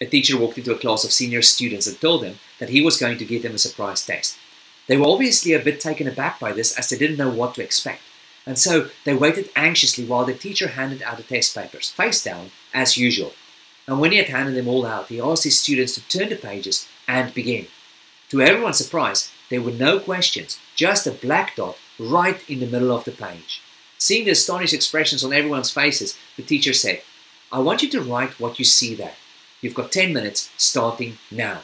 A teacher walked into a class of senior students and told them that he was going to give them a surprise test. They were obviously a bit taken aback by this, as they didn't know what to expect. And so they waited anxiously while the teacher handed out the test papers, face down, as usual. And when he had handed them all out, he asked his students to turn the pages and begin. To everyone's surprise, there were no questions, just a black dot right in the middle of the page. Seeing the astonished expressions on everyone's faces, the teacher said, "I want you to write what you see there. You've got 10 minutes starting now."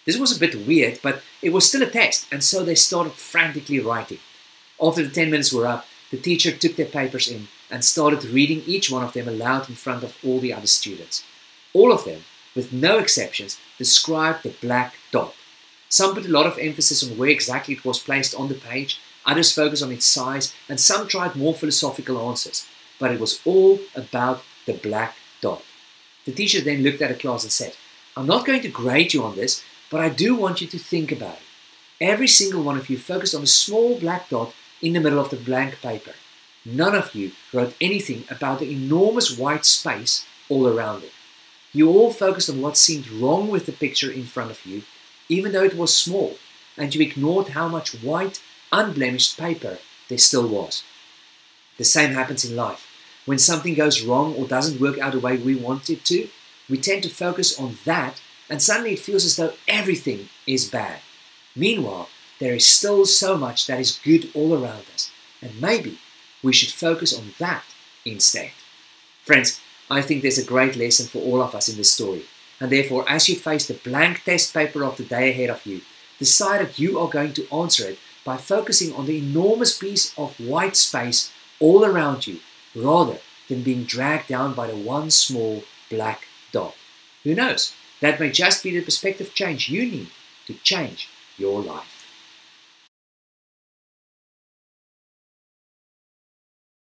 This was a bit weird, but it was still a test, and so they started frantically writing. After the 10 minutes were up, the teacher took their papers in and started reading each one of them aloud in front of all the other students. All of them, with no exceptions, described the black dot. Some put a lot of emphasis on where exactly it was placed on the page, others focused on its size, and some tried more philosophical answers. But it was all about the black dot. The teacher then looked at the class and said, "I'm not going to grade you on this, but I do want you to think about it. Every single one of you focused on a small black dot in the middle of the blank paper. None of you wrote anything about the enormous white space all around it. You all focused on what seemed wrong with the picture in front of you, even though it was small, and you ignored how much white, unblemished paper there still was." The same happens in life. When something goes wrong or doesn't work out the way we want it to, we tend to focus on that, and suddenly it feels as though everything is bad. Meanwhile, there is still so much that is good all around us, and maybe we should focus on that instead. Friends, I think there's a great lesson for all of us in this story, and therefore, as you face the blank test paper of the day ahead of you, decide that you are going to answer it by focusing on the enormous piece of white space all around you, rather than being dragged down by the one small black dot. Who knows? That may just be the perspective change you need to change your life.